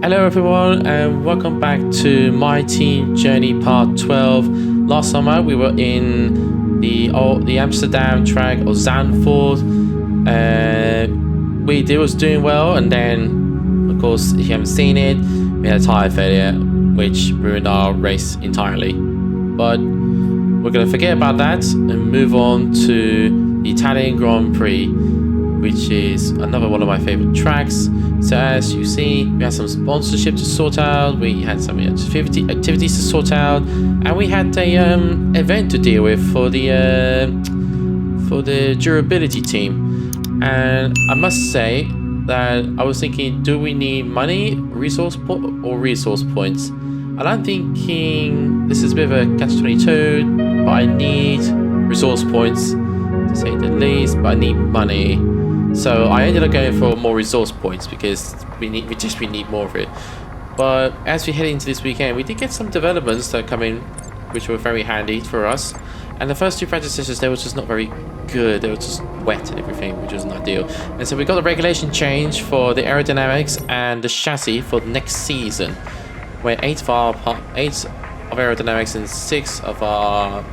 Hello everyone and welcome back to my team journey part 12. Last summer we were in the Amsterdam track of Zandvoort. We was doing well, and then of course if you haven't seen it, we had a tyre failure which ruined our race entirely. But we're gonna forget about that and move on to the Italian Grand Prix, which is another one of my favorite tracks. So as you see, we had some sponsorship to sort out, we had some activities to sort out, and we had a event to deal with for the durability team. And I must say that I was thinking, do we need money, resource points? And I'm thinking this is a bit of a catch-22, but I need resource points to say the least, but I need money. So I ended up going for more resource points because we need more of it. But as we head into this weekend, we did get some developments that come in, which were very handy for us. And the first two practice sessions, they were just not very good. They were just wet and everything, which wasn't ideal. And so we got the regulation change for the aerodynamics and the chassis for next season, where 8 of aerodynamics and 6 of our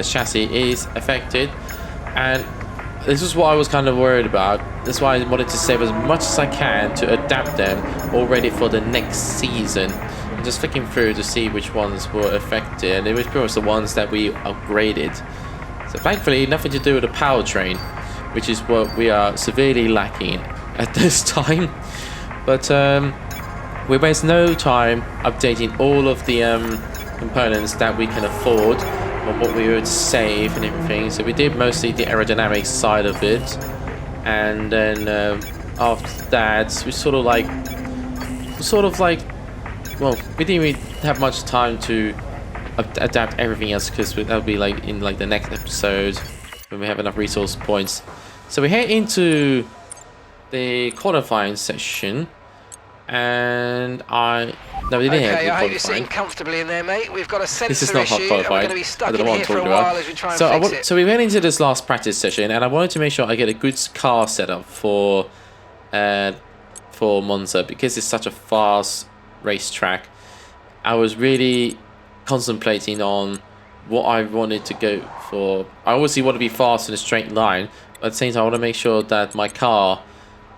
chassis is affected. And this is what I was kind of worried about. That's why I wanted to save as much as I can to adapt them already for the next season. I'm just flicking through to see which ones were affected, and it was pretty much the ones that we upgraded. So thankfully, nothing to do with the powertrain, which is what we are severely lacking at this time. But we waste no time updating all of the components that we can afford, on what we would save and everything. So we did mostly the aerodynamics side of it, and then after that we sort of like well, we didn't really have much time to adapt everything else, because that'll be like in like the next episode when we have enough resource points. So we head into the qualifying session, and we didn't have I hope you're sitting comfortably in there, mate. We've got a sensor This is not hot issue, and we're qualified. going to be stuck I don't in know what here I'm for a talking while about. as we try and fix it. So we went into this last practice session, and I wanted to make sure I get a good car setup for Monza, because it's such a fast racetrack. I was really contemplating on what I wanted to go for. I obviously want to be fast in a straight line, but at the same time I want to make sure that my car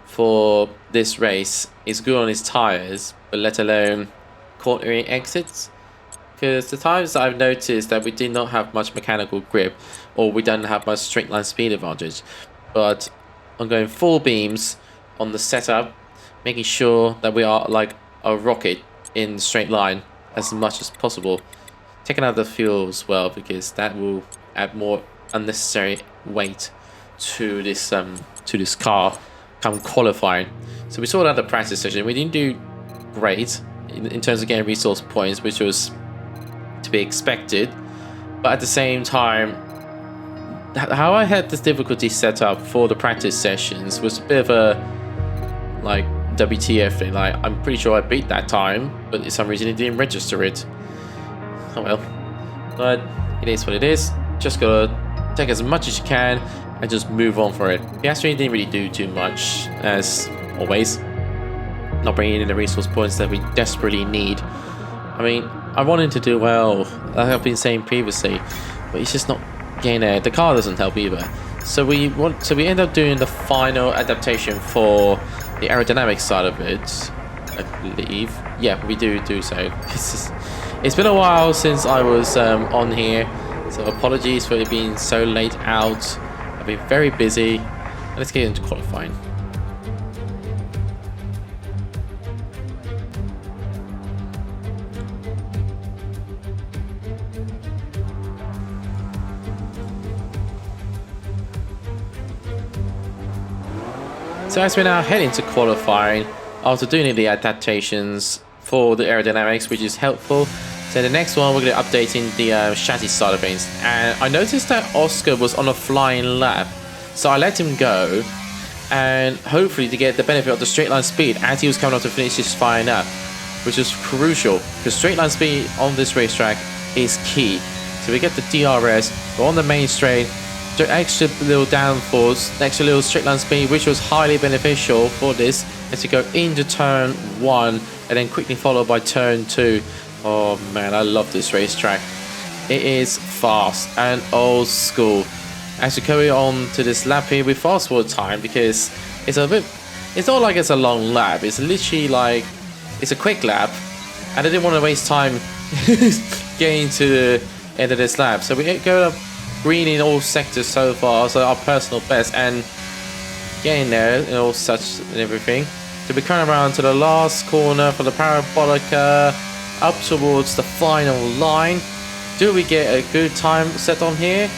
for this race is good on its tires, but let alone cornering exits. Because the times that I've noticed that we did not have much mechanical grip, or we don't have much straight line speed advantage. But I'm going full beams on the setup, making sure that we are like a rocket in the straight line as much as possible. Taking out the fuel as well, because that will add more unnecessary weight to this car come qualifying. So we saw that at the practice session. We didn't do great in terms of getting resource points, which was to be expected. But at the same time, how I had this difficulty set up for the practice sessions was a bit of a like WTF thing. Like, I'm pretty sure I beat that time, but for some reason it didn't register it. Oh well. But it is what it is. Just gotta take as much as you can and just move on for it. The Astrid didn't really do too much, as always. Not bringing in the resource points that we desperately need. I mean, I want him to do well, like I've been saying previously, but he's just not getting there. The car doesn't help either. So we end up doing the final adaptation for the aerodynamic side of it, I believe. Yeah, we do so. It's been a while since I was on here, so apologies for it being so late out. I've been very busy. Let's get into qualifying. So as we now head into qualifying, after doing the adaptations for the aerodynamics, which is helpful. So the next one, we're going to be updating the chassis side of things. And I noticed that Oscar was on a flying lap, so I let him go, and hopefully to get the benefit of the straight line speed as he was coming up to finish his flying lap, which is crucial, because straight line speed on this racetrack is key. So we get the DRS, we're on the main straight, extra little downforce, extra little straight line speed, which was highly beneficial for this as you go into turn 1 and then quickly followed by turn 2. Oh man, I love this racetrack. It is fast and old school. As you carry on to this lap here, we fast forward time because it's not like it's a long lap. It's literally like it's a quick lap, and I didn't want to waste time getting to the end of this lap. So we go up green in all sectors so far, so our personal best, and getting there and all such and everything. So we come around to the last corner for the Parabolica, up towards the final line. Do we get a good time set on here?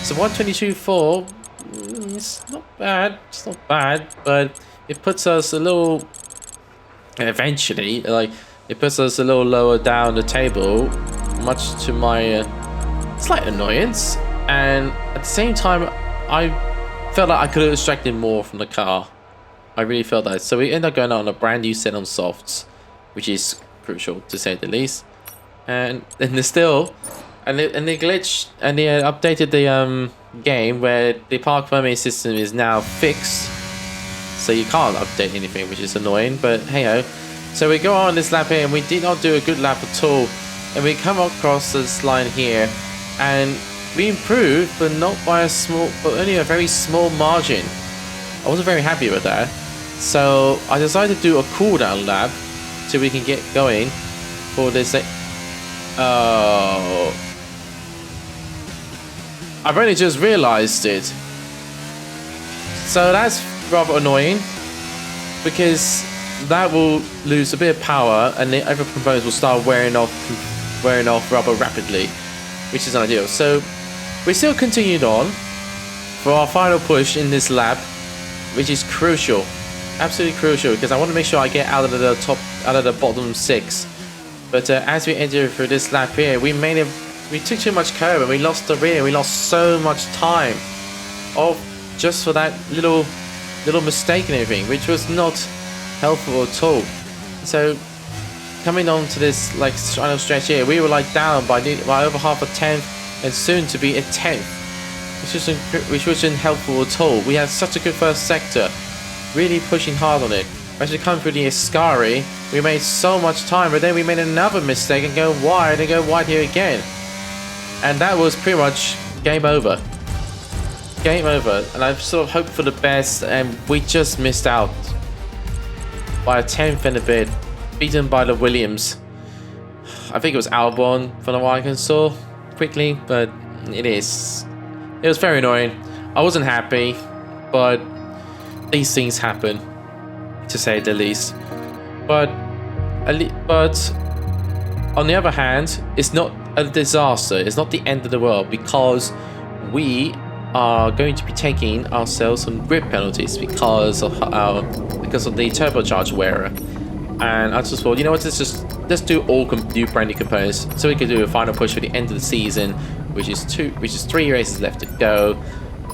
So 122.4, it's not bad, but it puts us a little, eventually, like, it puts us a little lower down the table, much to my slight annoyance, and at the same time, I felt like I could have extracted more from the car. I really felt that. So we end up going out on a brand new set on softs, which is crucial to say the least. And there's still, and they glitched, and they updated the game where the park permit system is now fixed, so you can't update anything, which is annoying. But hey ho. So we go on this lap here, and we did not do a good lap at all. And we come across this line here, and we improved, but not by a small, but only a very small margin. I wasn't very happy with that. So I decided to do a cooldown lap so we can get going for this. Oh, I've only just realized it. So that's rather annoying, because that will lose a bit of power, and the other components will start wearing off rather rapidly, which is ideal. So we still continued on for our final push in this lap, which is crucial, absolutely crucial, because I want to make sure I get out of the bottom 6. But as we enter through this lap here, we took too much curb and we lost the rear. We lost so much time, just for that little mistake and everything, which was not helpful at all. So coming on to this like final stretch here, we were like down by over half a tenth, and soon to be a 10th, which wasn't helpful at all. We had such a good first sector, really pushing hard on it. As we come through the Ascari, we made so much time, but then we made another mistake and go wide here again. And that was pretty much game over. Game over. And I've sort of hoped for the best, and we just missed out by a 10th and a bit, beaten by the Williams. I think it was Albon from what I can saw quickly, but it was very annoying. I wasn't happy, but these things happen, to say the least. But on the other hand, it's not a disaster. It's not the end of the world, because we are going to be taking ourselves some grid penalties because of the turbocharged wearer. And I just thought, you know what, let's do all new brand new components, so we can do a final push for the end of the season, which is 3 races left to go.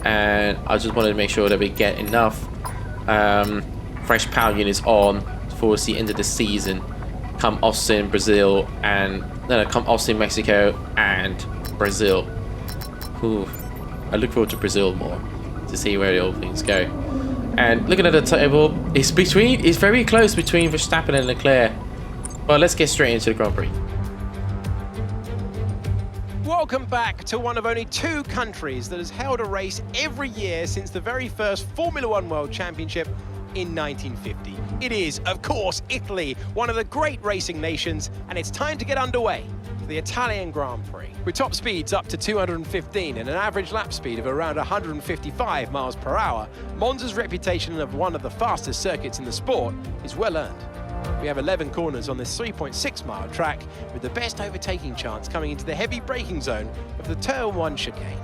And I just wanted to make sure that we get enough fresh power units on towards the end of the season, come Austin, Brazil, and come Austin, Mexico, and Brazil. Ooh, I look forward to Brazil more, to see where all things go. And looking at the table, it's very close between Verstappen and Leclerc. But let's get straight into the Grand Prix. Welcome back to one of only 2 countries that has held a race every year since the very first Formula One World Championship in 1950. It is, of course, Italy, one of the great racing nations, and it's time to get underway for the Italian Grand Prix. With top speeds up to 215 and an average lap speed of around 155 miles per hour, Monza's reputation of one of the fastest circuits in the sport is well earned. We have 11 corners on this 3.6-mile track, with the best overtaking chance coming into the heavy braking zone of the Turn 1 chicane.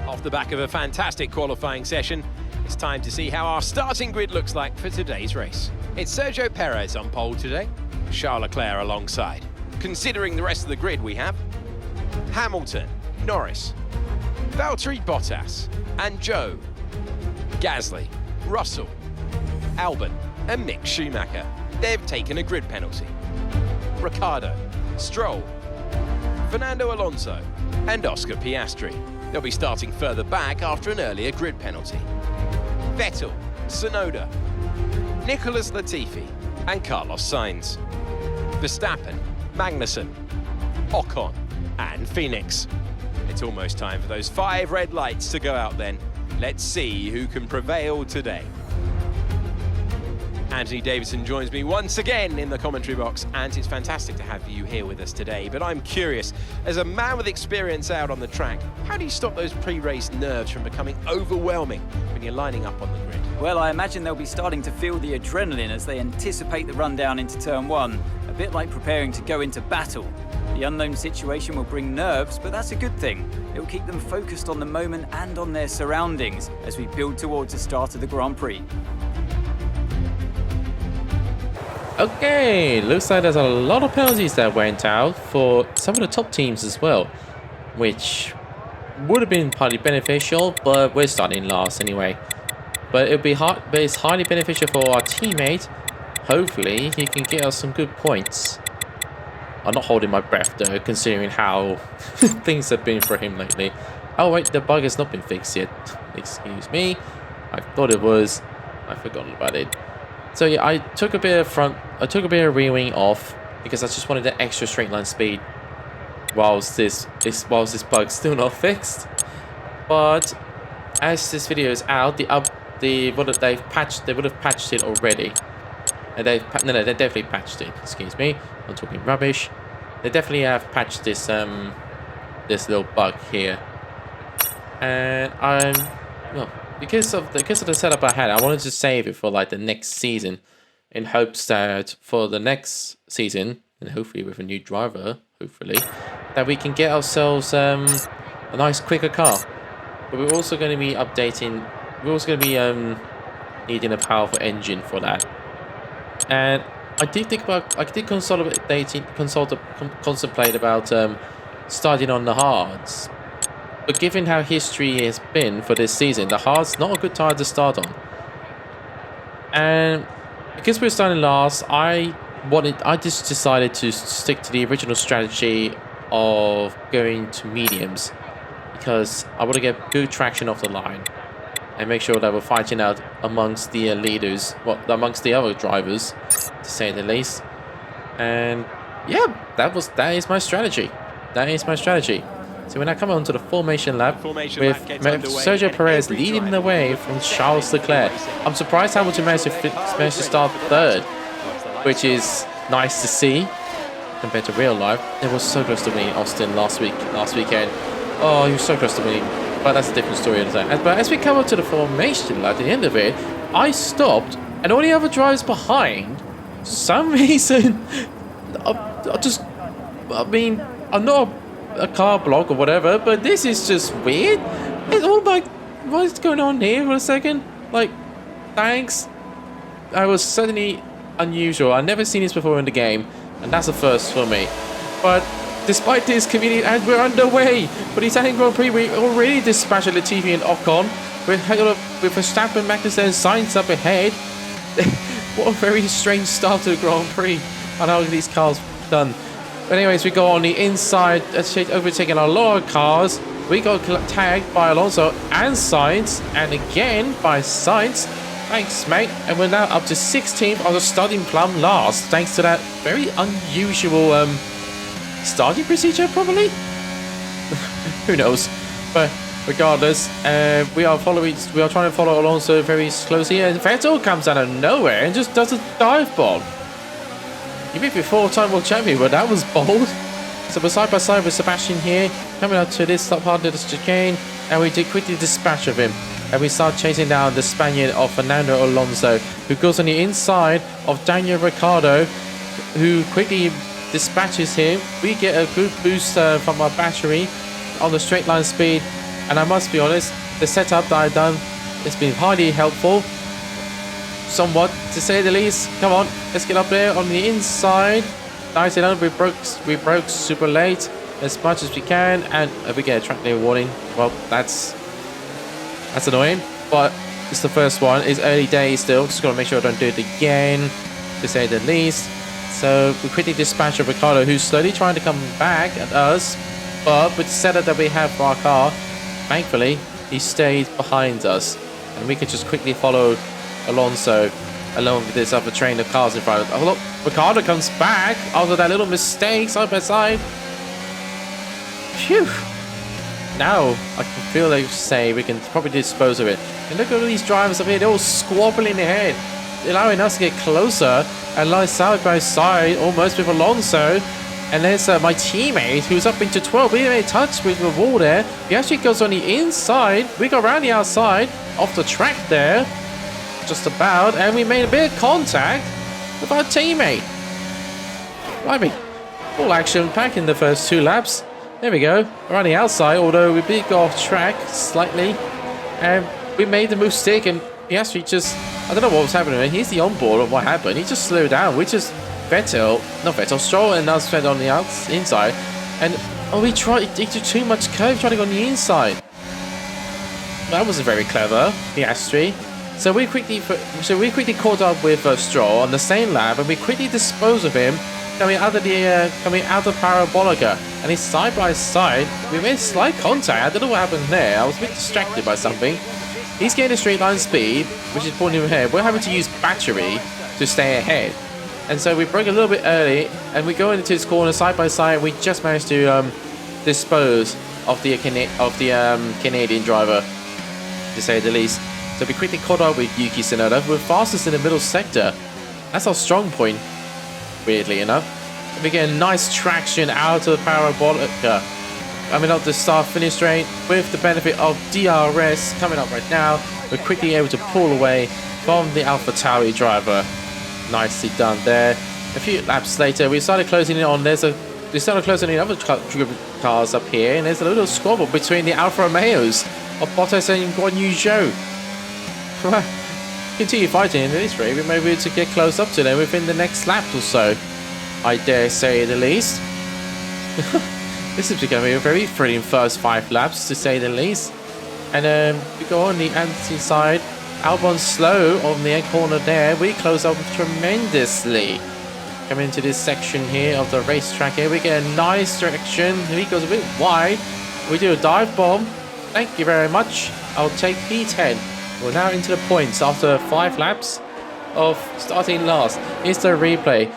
Off the back of a fantastic qualifying session, it's time to see how our starting grid looks like for today's race. It's Sergio Perez on pole today, Charles Leclerc alongside. Considering the rest of the grid, we have Hamilton, Norris, Valtteri Bottas, and Joe, Gasly, Russell, Albon, and Mick Schumacher. They've taken a grid penalty. Ricciardo, Stroll, Fernando Alonso, and Oscar Piastri. They'll be starting further back after an earlier grid penalty. Vettel, Tsunoda, Nicholas Latifi and Carlos Sainz. Verstappen, Magnussen, Ocon and Phoenix. It's almost time for those 5 red lights to go out then. Let's see who can prevail today. Anthony Davidson joins me once again in the commentary box, and it's fantastic to have you here with us today. But I'm curious, as a man with experience out on the track, how do you stop those pre-race nerves from becoming overwhelming when you're lining up on the grid? Well, I imagine they'll be starting to feel the adrenaline as they anticipate the rundown into turn 1, a bit like preparing to go into battle. The unknown situation will bring nerves, but that's a good thing. It will keep them focused on the moment and on their surroundings as we build towards the start of the Grand Prix. Okay, looks like there's a lot of penalties that went out for some of the top teams as well, which would have been partly beneficial, but we're starting last anyway. But it'll be hard, but it's highly beneficial for our teammate. Hopefully, he can get us some good points. I'm not holding my breath though, considering how things have been for him lately. Oh wait, the bug has not been fixed yet. Excuse me. I thought it was. I forgot about it. So yeah, I took a bit of rear wing off because I just wanted the extra straight line speed whilst this bug's still not fixed. But as this video is out, they would have patched it already. And they definitely patched it. Excuse me, I'm talking rubbish. They definitely have patched this this little bug here. And well, because of the setup I had, I wanted to save it for like the next season, in hopes that for the next season, and hopefully with a new driver, hopefully, that we can get ourselves a nice quicker car. But we're also going to be updating. We're also going to be needing a powerful engine for that. And I did contemplate about starting on the hards. But given how history has been for this season, the hard's not a good tire to start on. And because we're starting last, I just decided to stick to the original strategy of going to mediums, because I want to get good traction off the line and make sure that we're fighting out amongst the leaders, well, amongst the other drivers, to say the least. And yeah, that is my strategy. That is my strategy. So when I come onto the formation lap with Sergio Perez leading the way from Charles Leclerc, I'm surprised Hamilton managed to start third, which is nice to see compared to real life. It was so close to winning Austin last weekend. Oh, he was so close to winning, but that's a different story. But as we come up to the formation lap, at the end of it, I stopped, and all the other drivers behind, for some reason, I'm not a car block or whatever, but this is just weird. It's all like, what's going on here for a second? Like, thanks. I was certainly unusual. I've never seen this before in the game, and that's a first for me. But despite this, community, and we're underway for the Italian Grand Prix. We already dispatched Latifi and Ocon. With Verstappen, Magnussen, and Sainz up ahead. What a very strange start to the Grand Prix. I know these cars done. But anyways, we go on the inside, overtaking a lot of cars. We got tagged by Alonso and Sainz, and again by Sainz. Thanks, mate. And we're now up to 16th on the starting plumb last, thanks to that very unusual starting procedure, probably. Who knows? But regardless, we are trying to follow Alonso very closely, and Vettel comes out of nowhere and just does a dive bomb. You may be 4-time world champion, but that was bold. So we're side by side with Sebastian here, coming up to this top part of the chicane, and we did quickly dispatch of him. And we start chasing down the Spaniard of Fernando Alonso, who goes on the inside of Daniel Ricciardo, who quickly dispatches him. We get a good boost from our battery on the straight line speed, and I must be honest, the setup that I've done has been highly helpful. Somewhat, to say the least. Come on, let's get up there on the inside. Nice enough, we broke super late as much as we can, and we get a track day warning. Well, that's annoying, but it's the first one. It's early days still. Just gotta make sure I don't do it again, to say the least. So we quickly dispatch of Ricciardo, who's slowly trying to come back at us, but with the setup that we have for our car, thankfully, he stayed behind us. And we could just quickly follow Alonso along with this other train of cars in front of us. Oh, look, Ricciardo comes back after that little mistake side by side. Phew. Now, I can feel like say we can probably dispose of it. And look at all these drivers up here, they're all squabbling ahead, allowing us to get closer and lie side by side almost with Alonso. And there's my teammate who's up into 12. We made touch with the wall there. He actually goes on the inside. We go around the outside, off the track there, just about. And we made a bit of contact with our teammate. Blimey, all action packed in the first 2 laps. There we go. We're on the outside, although we did go off track slightly. And we made the mistake, and he actually just, I don't know what was happening. Here's the onboard of what happened. He just slowed down, which is Stroll and us went on the inside. And he did too much curve trying to go on the inside. That wasn't very clever, Piastri. So we quickly caught up with Stroll on the same lap, and we quickly disposed of him coming out of Parabolica. And he's side by side. We made slight contact. I don't know what happened there. I was a bit distracted by something. He's getting a straight line speed, which is pulling him ahead. We're having to use battery to stay ahead. And so we broke a little bit early, and we go into this corner side by side. And we just managed to dispose of the Canadian driver, to say the least. So we quickly caught up with Yuki Tsunoda. We're fastest in the middle sector. That's our strong point, weirdly enough. And we get a nice traction out of the Parabolica. I mean, up the start-finish straight with the benefit of DRS coming up right now. We're quickly able to pull away from the AlphaTauri driver. Nicely done there. A few laps later, we started closing in on. We started closing in other cars up here, and there's a little squabble between the Alfa Romeos of Bottas and Guan Yu Zhou. Continue fighting in this race. We may be able to get close up to them within the next lap or so, I dare say the least. This is becoming a very thrilling first 5 laps, to say the least. And we go on the anti-side. Albon's slow on the end corner there. We close up tremendously. Coming into this section here of the racetrack here, we get a nice direction. He goes a bit wide. We do a dive bomb. Thank you very much. I'll take P10. We're now into the points after 5 laps of starting last. Here's the replay.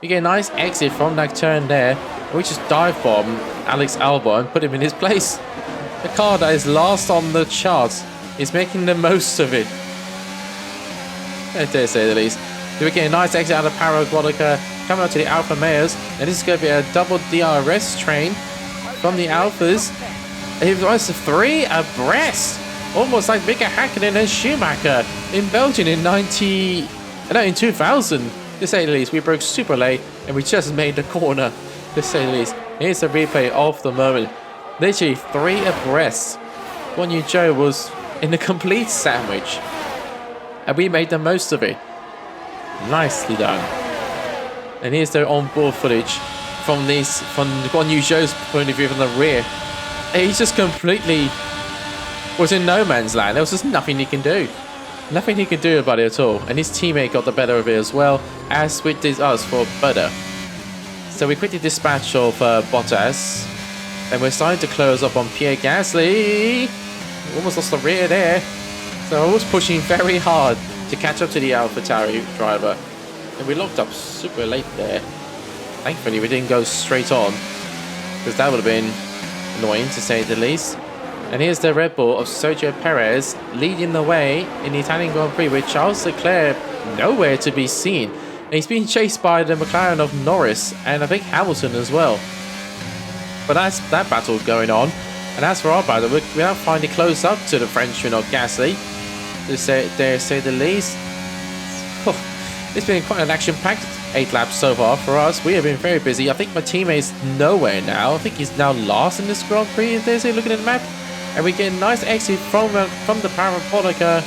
We get a nice exit from that turn there. We just dive bomb Alex Albon and put him in his place. The car that is last on the charts is making the most of it, I dare say the least. We get a nice exit out of Parabolica, coming up to the Alfa Romeos, and this is going to be a double DRS train from the Alphas. It was 3 abreast, almost like Mika Häkkinen and Schumacher in Belgium in 2000. To say the least, we broke super late and we just made the corner. To say the least, here's a replay of the moment. Literally 3 abreast. Guan Yu Zhou was in a complete sandwich, and we made the most of it. Nicely done. And here's the onboard footage from Guan Yu Zhou's point of view from the rear. He just completely was in no man's land. There was just nothing he can do. Nothing he could do about it at all. And his teammate got the better of it as well, as we did us for better. So we quickly dispatched of Bottas. And we're starting to close up on Pierre Gasly. Almost lost the rear there. So I was pushing very hard to catch up to the AlphaTauri driver. And we locked up super late there. Thankfully we didn't go straight on, because that would have been annoying, to say the least. And here's the Red Bull of Sergio Perez leading the way in the Italian Grand Prix, with Charles Leclerc nowhere to be seen. And he's being chased by the McLaren of Norris and I think Hamilton as well. But that's that battle going on. And as for our battle, we're now finally close up to the Frenchman of Gasly, to say the least. Oh, it's been quite an action-packed 8 laps so far for us. We have been very busy. I think my teammate's nowhere now. I think he's now last in this Grand Prix, as they say, looking at the map. And we get a nice exit from the Parabolica.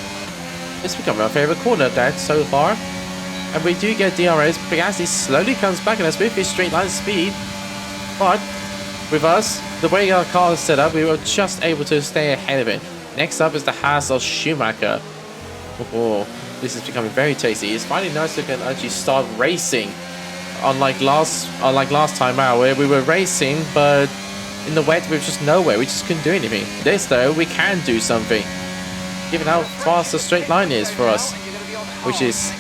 It's become our favourite corner at that so far. And we do get DRS. Gasly slowly comes back, and that's with his straight line speed. But with us, the way our car is set up, we were just able to stay ahead of it. Next up is the Haas of Schumacher. Oh, this is becoming very tasty. It's finally nice to can actually start racing. Unlike last time out, where we were racing, but in the wet with just nowhere. We just couldn't do anything. This though, we can do something. Given how fast the straight line is for us, which is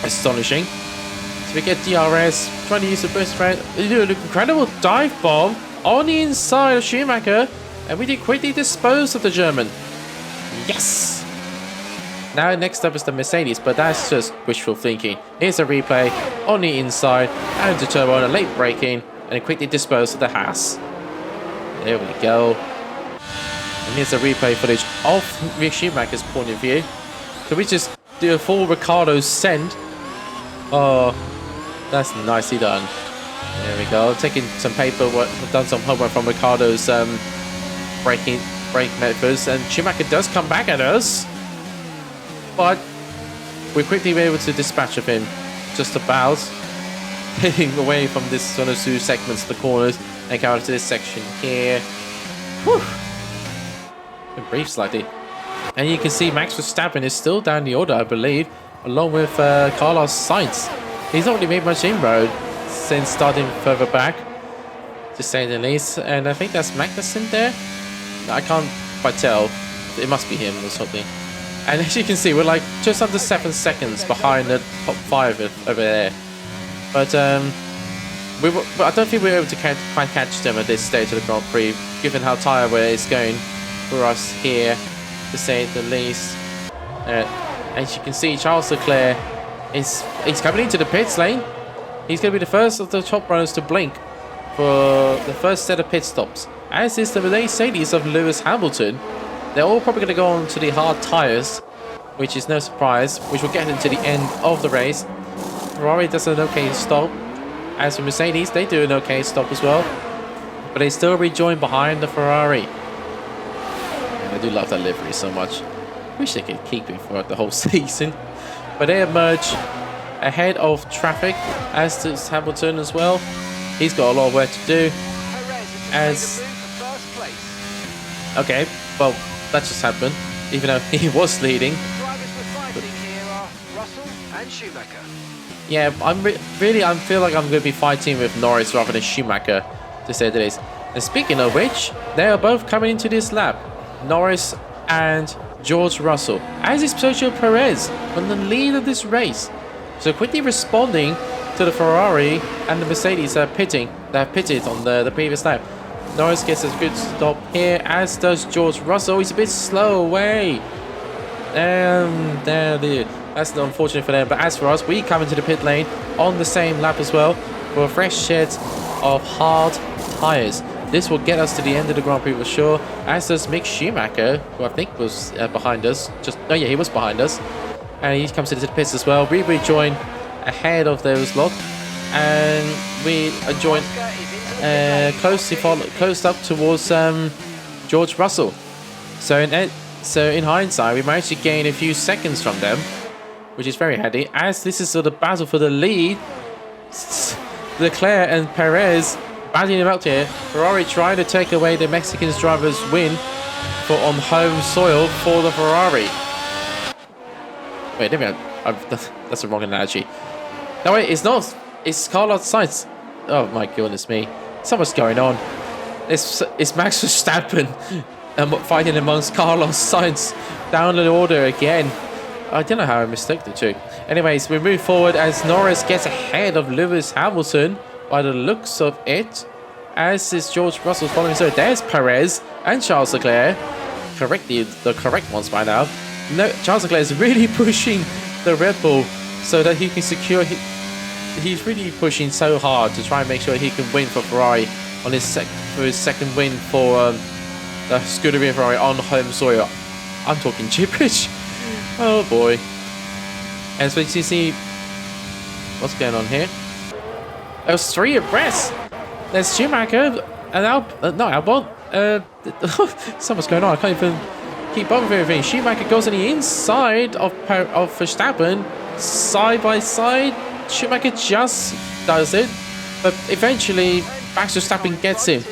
astonishing. So we get DRS, trying to use the boost round. We do an incredible dive bomb on the inside of Schumacher, and we did quickly dispose of the German. Yes! Now next up is the Mercedes, but that's just wishful thinking. Here's a replay on the inside, and the turbo on a late braking, and quickly dispose of the Haas. There we go. And here's a replay footage of Mick Schumacher's point of view. So we just do a full Ricardo send. Oh, that's nicely done. There we go. Taking some paperwork, done some homework from Ricardo's brake methods, and Schumacher does come back at us. But we're quickly able to dispatch of him, just about getting away from this sort of two segments of the corners and go into this section here. Whew. Been brief slightly. And you can see Max Verstappen is still down the order, I believe, along with Carlos Sainz. He's not really made much inroad since starting further back, to say the least. And I think that's Magnussen there. I can't quite tell. It must be him or something. And as you can see, we're like just under 7 seconds behind the top 5 over there. But I don't think we were able to quite catch them at this stage of the Grand Prix, given how tired it's going for us here, to say the least. As you can see, Charles Leclerc he's coming into the pits lane. He's going to be the first of the top runners to blink for the first set of pit stops, as is the Mercedes of Lewis Hamilton. They're all probably going to go on to the hard tyres, which is no surprise, which will get into the end of the race. Ferrari does an okay stop. As for Mercedes, they do an okay stop as well, but they still rejoin behind the Ferrari. And I do love that livery so much. Wish they could keep it for the whole season. But they emerge ahead of traffic, as does Hamilton as well. He's got a lot of work to do. Okay, well, that just happened, even though he was leading. Yeah, I feel like I'm going to be fighting with Norris rather than Schumacher, to say the least. And speaking of which, they are both coming into this lap, Norris and George Russell, as is Sergio Perez on the lead of this race. So quickly responding to the Ferrari and the Mercedes are pitting. They have pitted on the previous lap. Norris gets a good stop here, as does George Russell. He's a bit slow away. That's unfortunate for them. But as for us, we come into the pit lane on the same lap as well, for a fresh set of hard tyres. This will get us to the end of the Grand Prix for sure, as does Mick Schumacher, who I think was behind us. He was behind us. And he comes into the pits as well. We rejoin ahead of those lot. And we join close up towards George Russell. So in hindsight, we managed to gain a few seconds from them, which is very handy, as this is sort of battle for the lead. Leclerc and Perez battling him out here. Ferrari trying to take away the Mexican driver's win on home soil for the Ferrari. Wait, that's the wrong analogy. No, wait, it's not. It's Carlos Sainz. Oh my goodness me. So much going on. It's Max Verstappen fighting amongst Carlos Sainz down the order again. I don't know how I mistook the two. Anyways, we move forward as Norris gets ahead of Lewis Hamilton by the looks of it, as is George Russell following. So there's Perez and Charles Leclerc. The correct ones by now. No, Charles Leclerc is really pushing the Red Bull so that he can secure. He's really pushing so hard to try and make sure he can win for Ferrari on his second win for the Scuderia Ferrari on home soil. I'm talking gibberish. Oh boy. And so you see what's going on here. There's 3 abreast. There's Schumacher and Albon. So much going on. I can't even keep up with everything. Schumacher goes on the inside of Verstappen, side by side. Schumacher just does it, but eventually Max Verstappen gets him.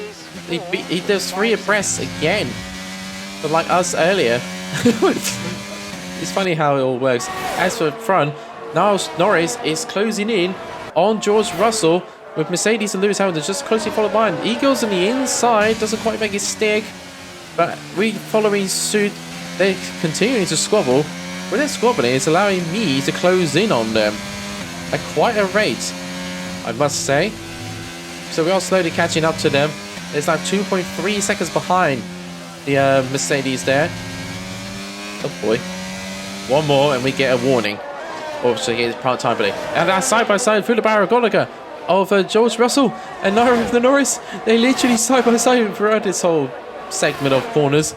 He does 3 abreast again, but like us earlier. It's funny how it all works. As for front, now Norris is closing in on George Russell, with Mercedes and Lewis Hamilton just closely followed behind. He goes on the inside, doesn't quite make it stick, but we following suit. They're continuing to squabble. When they're squabbling, it's allowing me to close in on them at quite a rate, I must say. So we are slowly catching up to them. It's now 2.3 seconds behind the Mercedes there. Oh boy. One more and we get a warning. Obviously, it's part time delay. And that's side by side through the parabolica of George Russell and Norris. They literally side by side throughout this whole segment of corners.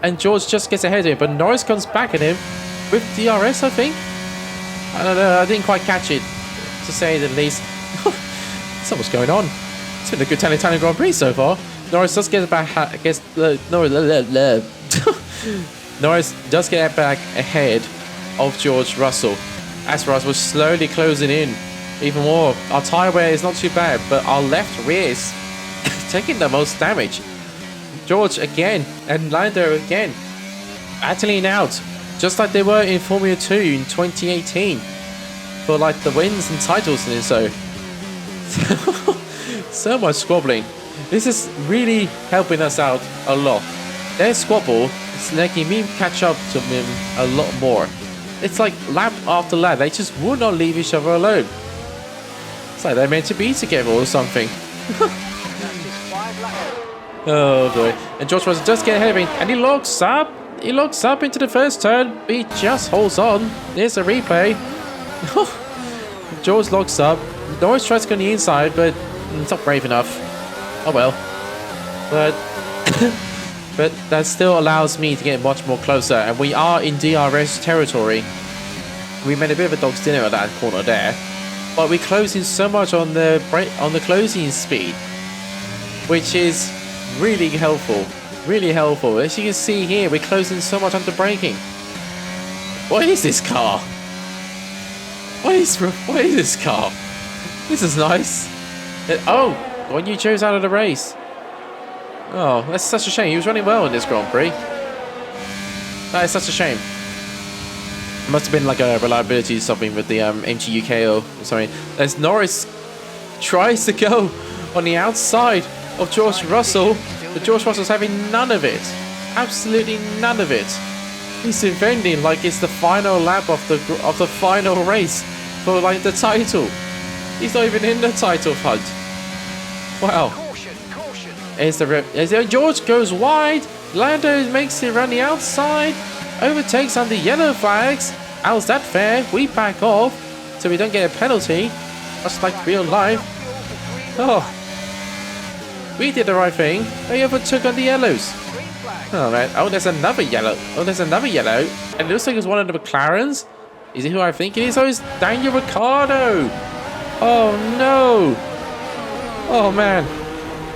And George just gets ahead of him, but Norris comes back at him with DRS, I think. I don't know, I didn't quite catch it, to say the least. So what's going on? It's been a good Italian Grand Prix so far. Norris does get back. Norris does get back ahead of George Russell. As for us, we're slowly closing in even more. Our tyre wear is not too bad, but our left rear is taking the most damage. George again and Lando again battling out, just like they were in Formula 2 in 2018 for like the wins and titles and so. So much squabbling. This is really helping us out a lot. Their squabble is making me catch up to them a lot more. It's like lap after lap, they just will not leave each other alone. It's like they're meant to be together or something. Oh boy. And George Russell does get ahead of him and he locks up. He locks up into the first turn. He just holds on. There's a replay. George locks up. Norris tries to go on the inside, but it's not brave enough. Oh well. But but that still allows me to get much more closer, and we are in DRS territory. We made a bit of a dog's dinner at that corner there, but we're closing so much on the closing speed, which is really helpful. Really helpful. As you can see here, we're closing so much under braking. What is this car? What is this car? This is nice. Oh, when you chose out of the race. Oh, that's such a shame. He was running well in this Grand Prix. That is such a shame. It must have been like a reliability something with the MGUK or something. As Norris tries to go on the outside of George Russell, but George Russell's having none of it. Absolutely none of it. He's defending like it's the final lap of the final race for like the title. He's not even in the title hunt. Wow. Caution. George goes wide. Lando makes it run the outside. Overtakes under yellow flags. How's that fair? We back off so we don't get a penalty. Just like real life. Oh. We did the right thing. They overtook on the yellows. Oh man. Oh, there's another yellow. And it looks like it's one of the McLarens. Is it who I think it is? Oh, it's Daniel Ricciardo. Oh no. Oh man.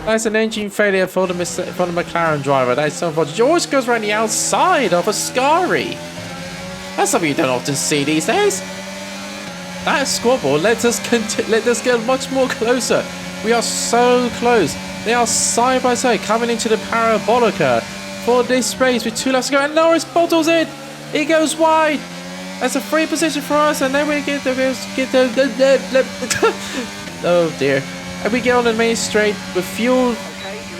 That's an engine failure for the McLaren driver. That is so unfortunate. George goes around the outside of Ascari. That's something you don't often see these days. That squabble let us get much more closer. We are so close. They are side by side coming into the Parabolica for this race with 2 laps to go. And Norris bottles it. He goes wide. That's a free position for us. And then we get the oh dear. And we get on the main straight with fuel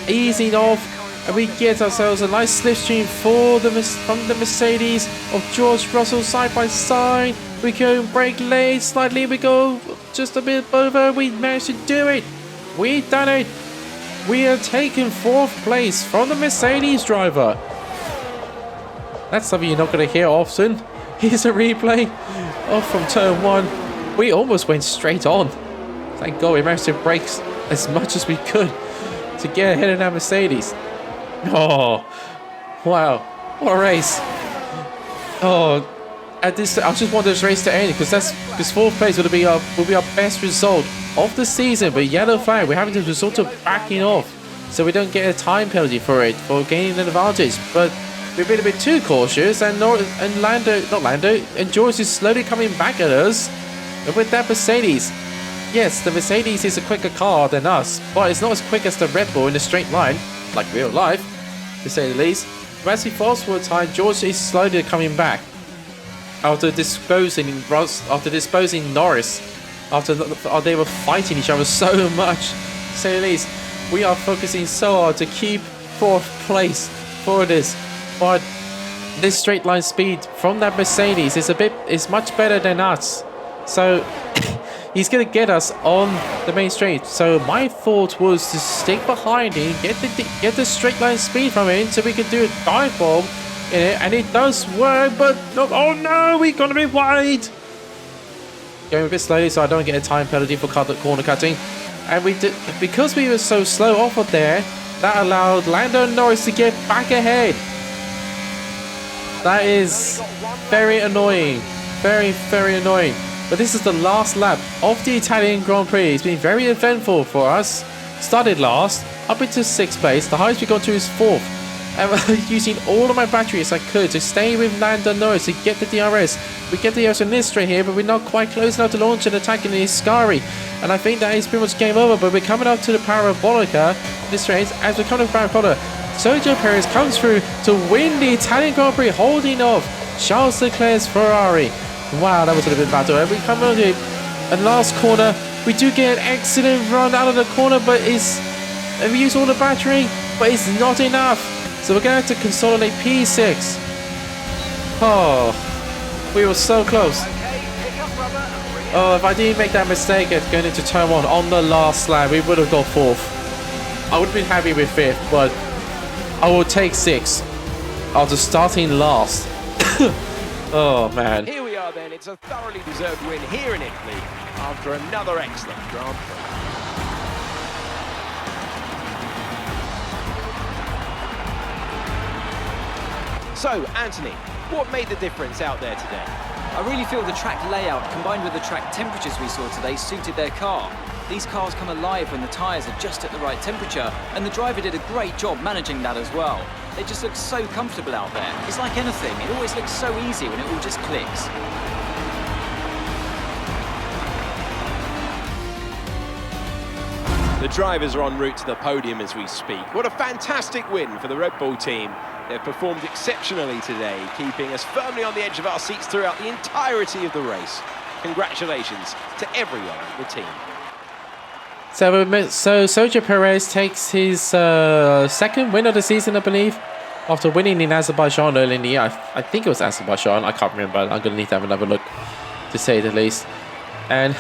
easing off, and we get ourselves a nice slipstream from the Mercedes of George Russell side by side. We go brake late slightly, we go just a bit over. We managed to do it. We've done it. We are taking 4th place from the Mercedes driver. That's something you're not going to hear often. Here's a replay from turn 1. We almost went straight on. Thank God we managed to brake as much as we could to get ahead of that Mercedes. Oh, wow. What a race. Oh, I just want this race to end because 4th place will be our best result of the season. But yellow flag, we're having to resort to backing off so we don't get a time penalty for gaining an advantage. But we've been a bit too cautious, and George is slowly coming back at us. And with that Mercedes, yes, the Mercedes is a quicker car than us, but it's not as quick as the Red Bull in a straight line, like real life, to say the least. But as we fast forward time, George is slowly coming back after disposing Norris after they were fighting each other so much, to say the least. We are focusing so hard to keep 4th place for this, but this straight line speed from that Mercedes is much better than us. So he's gonna get us on the main straight. So my thought was to stick behind him, get the straight line speed from him, so we can do a dive bomb in it, and it does work. But no, oh no, we're gonna be wide. Going a bit slowly so I don't get a time penalty for corner cutting, and we did, because we were so slow off of there. That allowed Lando Norris to get back ahead. That is very annoying, very annoying. But this is the last lap of the Italian Grand Prix. It's been very eventful for us. Started last, up into 6th place. The highest we got to is 4th. And using all of my batteries I could to stay with Lando Norris to get the DRS. We get the DRS on this straight here, but we're not quite close enough to launch an attack in the Ascari. And I think that is pretty much game over, but we're coming up to the Parabolica this race. As we're coming to Parabolica, Sergio Perez comes through to win the Italian Grand Prix, holding off Charles Leclerc's Ferrari. Wow, that was a little bit battle. We come on to a last corner. We do get an excellent run out of the corner, but we use all the battery, but it's not enough. So we're going to have to consolidate P6. Oh, we were so close. Oh, if I didn't make that mistake at going into turn 1 on the last lap, we would have got 4th. I would have been happy with 5th, but I will take 6th after starting last. Oh, man. Here we are then. It's a thoroughly deserved win here in Italy after another excellent Grand Prix. So, Anthony, what made the difference out there today? I really feel the track layout combined with the track temperatures we saw today suited their car. These cars come alive when the tyres are just at the right temperature, and the driver did a great job managing that as well. They just look so comfortable out there. It's like anything, it always looks so easy when it all just clicks. The drivers are en route to the podium as we speak. What a fantastic win for the Red Bull team. They've performed exceptionally today, keeping us firmly on the edge of our seats throughout the entirety of the race. Congratulations to everyone on the team. So Sergio Perez takes his 2nd win of the season, I believe, after winning in Azerbaijan early in the year. I think it was Azerbaijan. I can't remember. I'm going to need to have another look, to say the least. And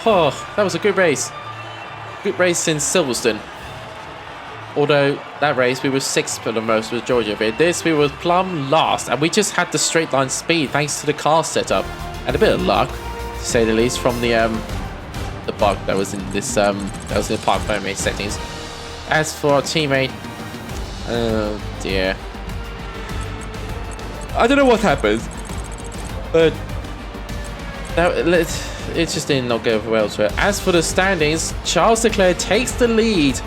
oh, that was a good race. Good race in Silverstone. Although that race we were 6th for the most with Georgia. This we were plumb last, and we just had the straight line speed thanks to the car setup and a bit of luck, to say the least, from the bug that was in this that was in the park permit settings. As for our teammate, oh dear, I don't know what happened, but it just did not go well to it. As for the standings, Charles Leclerc takes the lead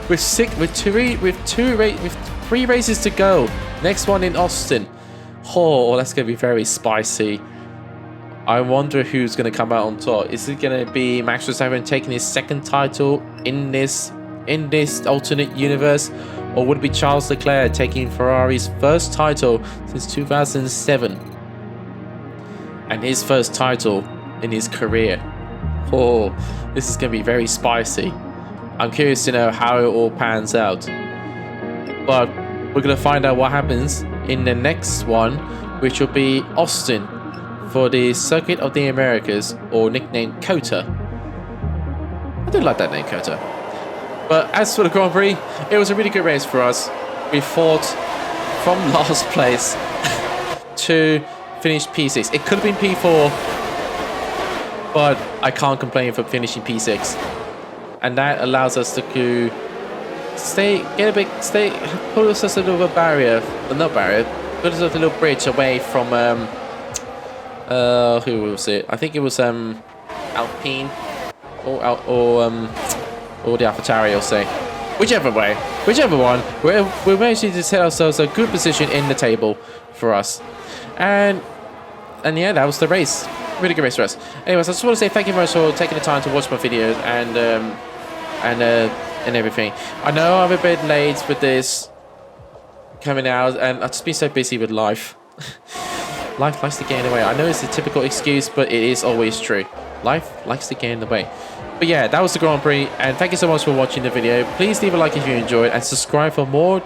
with 3 races to go. Next one in Austin. Oh, that's going to be very spicy. I wonder who's going to come out on top. Is it going to be Max Verstappen taking his 2nd title in this alternate universe, or would it be Charles Leclerc taking Ferrari's 1st title since 2007 and his 1st title in his career? Oh, this is going to be very spicy. I'm curious to know how it all pans out. But we're going to find out what happens in the next one, which will be Austin for the Circuit of the Americas, or nicknamed COTA. I do like that name, COTA. But as for the Grand Prix, it was a really good race for us. We fought from last place to finish P6. It could have been P4, but I can't complain for finishing P6. And that allows us to put us a little barrier, not barrier, put us a little bridge away from who was it? I think it was Alpine or the AlphaTauri, I'll say. Whichever one, we're managing to set ourselves a good position in the table for us. And yeah, that was the race. Really good race for us. Anyways, I just want to say thank you very much for taking the time to watch my videos and everything. I know I'm a bit late with this coming out, and I've just been so busy with life. Life likes to get in the way. I know it's a typical excuse, but it is always true. life likes to get in the way. But yeah, that was the Grand Prix, and thank you so much for watching the video. Please leave a like if you enjoyed, and subscribe for more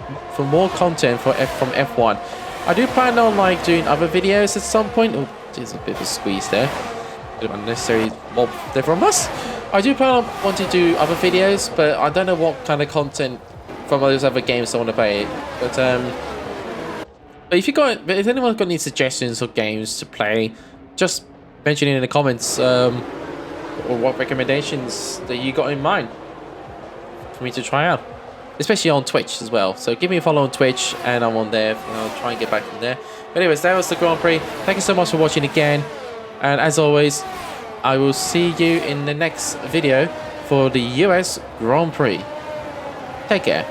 content from F1. I do plan on like doing other videos at some point. Oh, there's a bit of a squeeze there. A bit of unnecessary mob there from us. I do plan on wanting to do other videos, but I don't know what kind of content from those other games I want to play. But if anyone's got any suggestions or games to play, just mention it in the comments. Or what recommendations that you got in mind for me to try out, especially on Twitch as well. So give me a follow on Twitch, and I'm on there, and I'll try and get back from there. But anyways, that was the Grand Prix. Thank you so much for watching again, and as always, I will see you in the next video for the US Grand Prix. Take care.